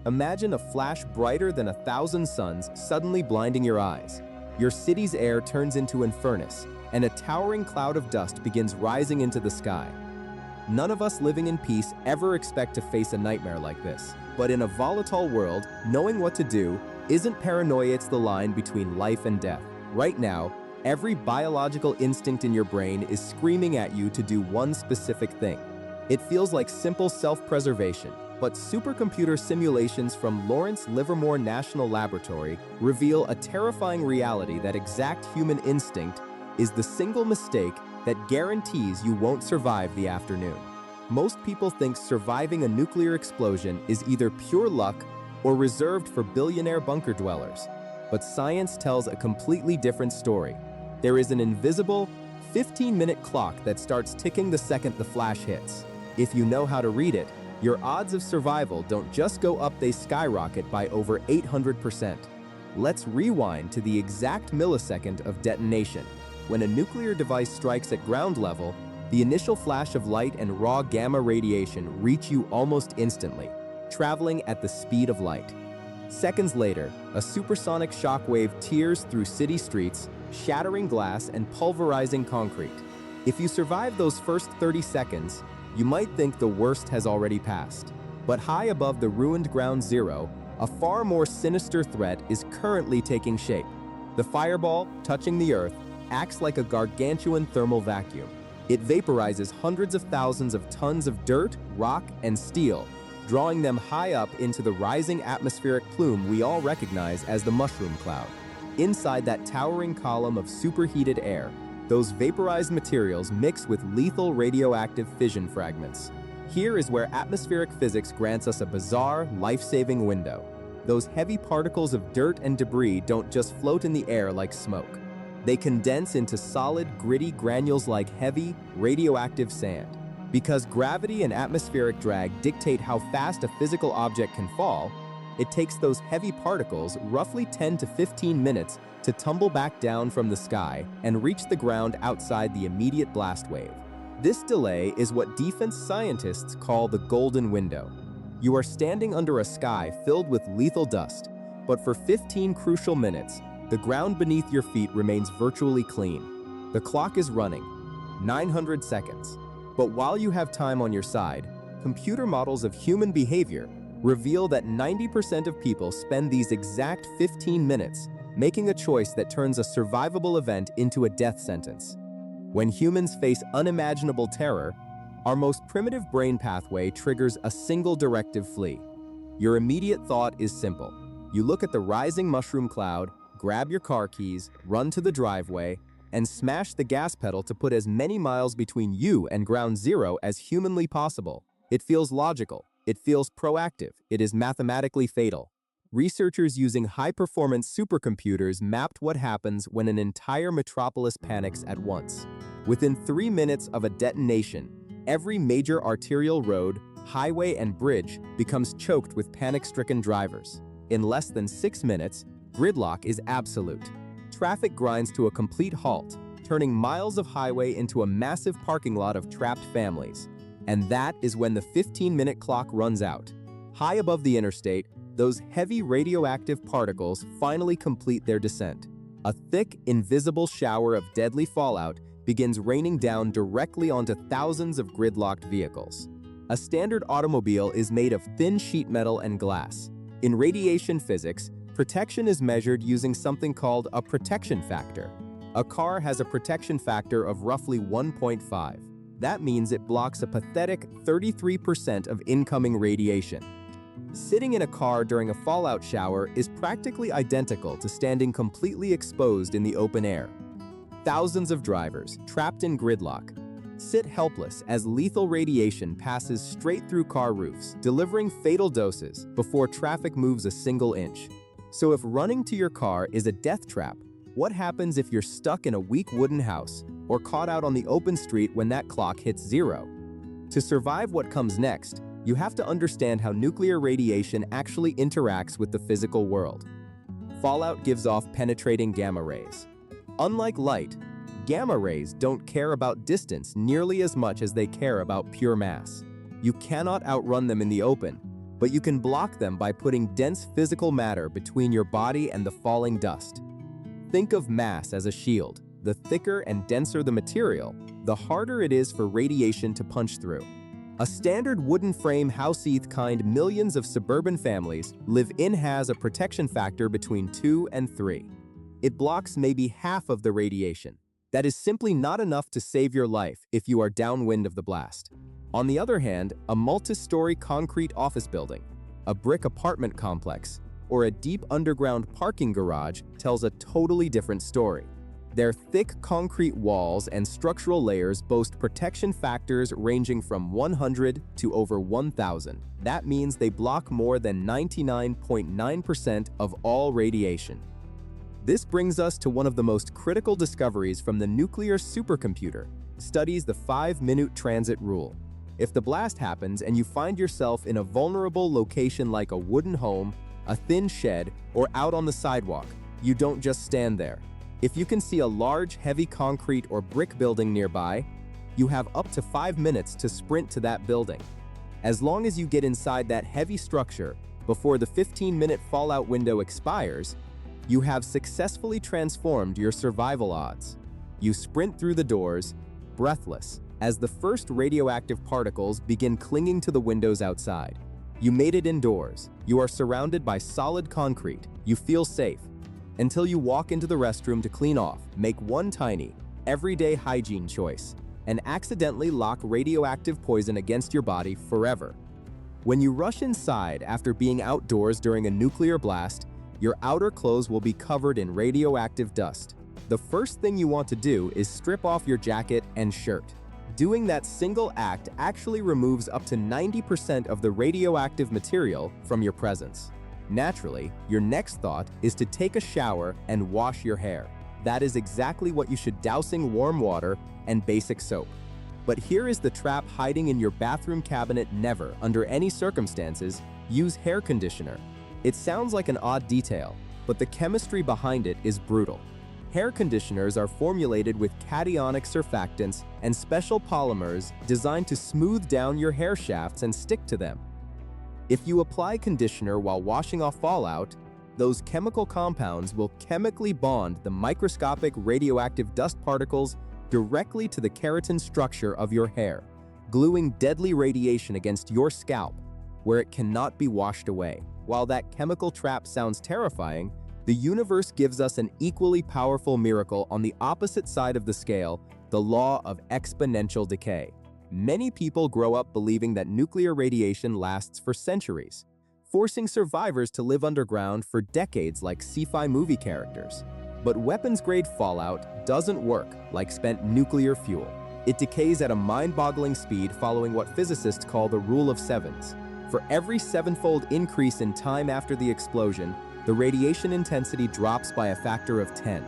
Imagine a flash brighter than 1,000 suns suddenly blinding your eyes. Your city's air turns into an furnace, and a towering cloud of dust begins rising into the sky. None of us living in peace ever expect to face a nightmare like this. But in a volatile world, knowing what to do isn't paranoia, it's the line between life and death. Right now, every biological instinct in your brain is screaming at you to do one specific thing. It feels like simple self-preservation, but supercomputer simulations from Lawrence Livermore National Laboratory reveal a terrifying reality: that exact human instinct is the single mistake that guarantees you won't survive the afternoon. Most people think surviving a nuclear explosion is either pure luck or reserved for billionaire bunker dwellers. But science tells a completely different story. There is an invisible 15-minute clock that starts ticking the second the flash hits. If you know how to read it, your odds of survival don't just go up, they skyrocket by over 800%. Let's rewind to the exact millisecond of detonation. When a nuclear device strikes at ground level, the initial flash of light and raw gamma radiation reach you almost instantly, traveling at the speed of light. Seconds later, a supersonic shockwave tears through city streets, shattering glass and pulverizing concrete. If you survive those first 30 seconds, you might think the worst has already passed. But high above the ruined ground zero, a far more sinister threat is currently taking shape. The fireball, touching the Earth, acts like a gargantuan thermal vacuum. It vaporizes hundreds of thousands of tons of dirt, rock, and steel, drawing them high up into the rising atmospheric plume we all recognize as the mushroom cloud. Inside that towering column of superheated air, those vaporized materials mix with lethal radioactive fission fragments. Here is where atmospheric physics grants us a bizarre, life-saving window. Those heavy particles of dirt and debris don't just float in the air like smoke. They condense into solid, gritty granules like heavy, radioactive sand. Because gravity and atmospheric drag dictate how fast a physical object can fall, it takes those heavy particles roughly 10 to 15 minutes to tumble back down from the sky and reach the ground outside the immediate blast wave. This delay is what defense scientists call the golden window. You are standing under a sky filled with lethal dust, but for 15 crucial minutes, the ground beneath your feet remains virtually clean. The clock is running, 900 seconds. But while you have time on your side, computer models of human behavior reveal that 90% of people spend these exact 15 minutes making a choice that turns a survivable event into a death sentence. When humans face unimaginable terror, our most primitive brain pathway triggers a single directive: flee. Your immediate thought is simple. You look at the rising mushroom cloud, grab your car keys, run to the driveway, and smash the gas pedal to put as many miles between you and ground zero as humanly possible. It feels logical. It feels proactive. It is mathematically fatal. Researchers using high-performance supercomputers mapped what happens when an entire metropolis panics at once. Within 3 minutes of a detonation, every major arterial road, highway, and bridge becomes choked with panic-stricken drivers. In less than 6 minutes, gridlock is absolute. Traffic grinds to a complete halt, turning miles of highway into a massive parking lot of trapped families. And that is when the 15-minute clock runs out. High above the interstate, those heavy radioactive particles finally complete their descent. A thick, invisible shower of deadly fallout begins raining down directly onto thousands of gridlocked vehicles. A standard automobile is made of thin sheet metal and glass. In radiation physics, protection is measured using something called a protection factor. A car has a protection factor of roughly 1.5. That means it blocks a pathetic 33% of incoming radiation. Sitting in a car during a fallout shower is practically identical to standing completely exposed in the open air. Thousands of drivers, trapped in gridlock, sit helpless as lethal radiation passes straight through car roofs, delivering fatal doses before traffic moves a single inch. So if running to your car is a death trap, what happens if you're stuck in a weak wooden house or caught out on the open street when that clock hits zero? To survive what comes next, you have to understand how nuclear radiation actually interacts with the physical world. Fallout gives off penetrating gamma rays. Unlike light, gamma rays don't care about distance nearly as much as they care about pure mass. You cannot outrun them in the open, but you can block them by putting dense physical matter between your body and the falling dust. Think of mass as a shield. The thicker and denser the material, the harder it is for radiation to punch through. A standard wooden frame house-heath kind millions of suburban families live in has a protection factor between 2 and 3. It blocks maybe half of the radiation. That is simply not enough to save your life if you are downwind of the blast. On the other hand, a multi-story concrete office building, a brick apartment complex, or a deep underground parking garage tells a totally different story. Their thick concrete walls and structural layers boast protection factors ranging from 100 to over 1,000. That means they block more than 99.9% of all radiation. This brings us to one of the most critical discoveries from the nuclear supercomputer, studies the 5-minute transit rule. If the blast happens and you find yourself in a vulnerable location like a wooden home, a thin shed, or out on the sidewalk, you don't just stand there. If you can see a large, heavy concrete or brick building nearby, you have up to 5 minutes to sprint to that building. As long as you get inside that heavy structure before the 15-minute fallout window expires, you have successfully transformed your survival odds. You sprint through the doors, breathless, as the first radioactive particles begin clinging to the windows outside. You made it indoors. You are surrounded by solid concrete. You feel safe. Until you walk into the restroom to clean off, make one tiny, everyday hygiene choice, and accidentally lock radioactive poison against your body forever. When you rush inside after being outdoors during a nuclear blast, your outer clothes will be covered in radioactive dust. The first thing you want to do is strip off your jacket and shirt. Doing that single act actually removes up to 90% of the radioactive material from your presence. Naturally, your next thought is to take a shower and wash your hair. That is exactly what you should, dousing warm water and basic soap. But here is the trap hiding in your bathroom cabinet: never, under any circumstances, use hair conditioner. It sounds like an odd detail, but the chemistry behind it is brutal. Hair conditioners are formulated with cationic surfactants and special polymers designed to smooth down your hair shafts and stick to them. If you apply conditioner while washing off fallout, those chemical compounds will chemically bond the microscopic radioactive dust particles directly to the keratin structure of your hair, gluing deadly radiation against your scalp, where it cannot be washed away. While that chemical trap sounds terrifying, the universe gives us an equally powerful miracle on the opposite side of the scale: the law of exponential decay. Many people grow up believing that nuclear radiation lasts for centuries, forcing survivors to live underground for decades like sci-fi movie characters. But weapons-grade fallout doesn't work like spent nuclear fuel. It decays at a mind-boggling speed, following what physicists call the rule of sevens. For every 7-fold increase in time after the explosion, the radiation intensity drops by a factor of 10.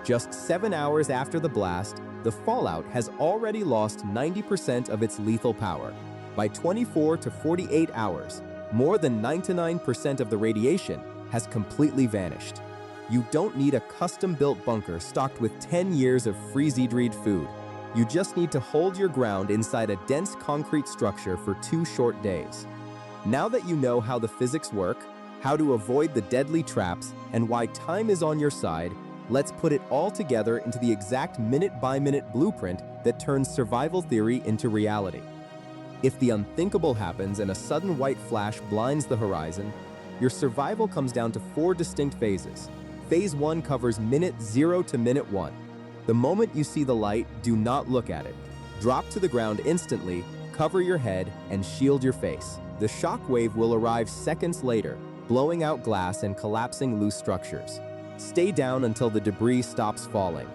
Just 7 hours after the blast, the fallout has already lost 90% of its lethal power. By 24 to 48 hours, more than 99% of the radiation has completely vanished. You don't need a custom-built bunker stocked with 10 years of freeze-dried food. You just need to hold your ground inside a dense concrete structure for 2 short days. Now that you know how the physics work, how to avoid the deadly traps, and why time is on your side, let's put it all together into the exact minute-by-minute blueprint that turns survival theory into reality. If the unthinkable happens and a sudden white flash blinds the horizon, your survival comes down to 4 distinct phases. Phase 1 covers minute 0 to minute 1. The moment you see the light, do not look at it. Drop to the ground instantly, cover your head, and shield your face. The shock wave will arrive seconds later, blowing out glass and collapsing loose structures. Stay down until the debris stops falling.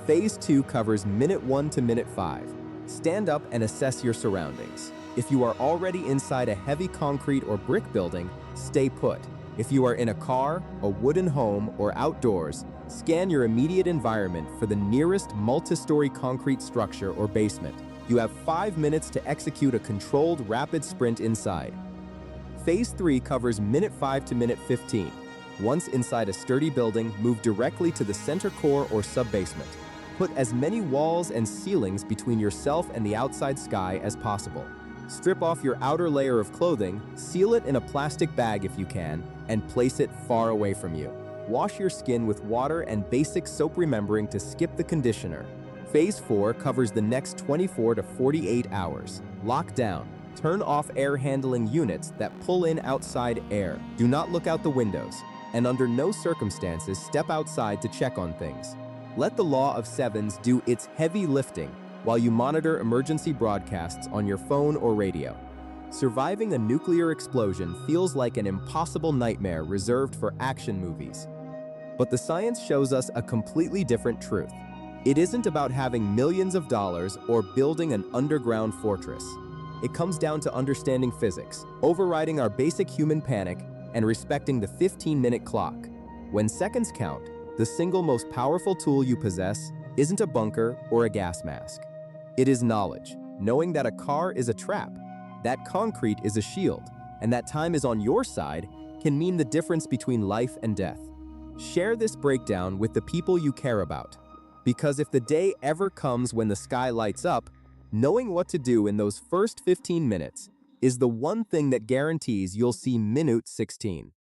Phase 2 covers minute 1 to minute 5. Stand up and assess your surroundings. If you are already inside a heavy concrete or brick building, stay put. If you are in a car, a wooden home, or outdoors, scan your immediate environment for the nearest multi-story concrete structure or basement. You have 5 minutes to execute a controlled, rapid sprint inside. Phase 3 covers minute 5 to minute 15. Once inside a sturdy building, move directly to the center core or sub-basement. Put as many walls and ceilings between yourself and the outside sky as possible. Strip off your outer layer of clothing, seal it in a plastic bag if you can, and place it far away from you. Wash your skin with water and basic soap, remembering to skip the conditioner. Phase 4 covers the next 24 to 48 hours. Lock down. Turn off air handling units that pull in outside air. Do not look out the windows, and under no circumstances step outside to check on things. Let the law of sevens do its heavy lifting while you monitor emergency broadcasts on your phone or radio. Surviving a nuclear explosion feels like an impossible nightmare reserved for action movies. But the science shows us a completely different truth. It isn't about having millions of dollars or building an underground fortress. It comes down to understanding physics, overriding our basic human panic, and respecting the 15-minute clock. When seconds count, the single most powerful tool you possess isn't a bunker or a gas mask. It is knowledge, knowing that a car is a trap, that concrete is a shield, and that time is on your side can mean the difference between life and death. Share this breakdown with the people you care about, because if the day ever comes when the sky lights up, knowing what to do in those first 15 minutes is the one thing that guarantees you'll see minute 16.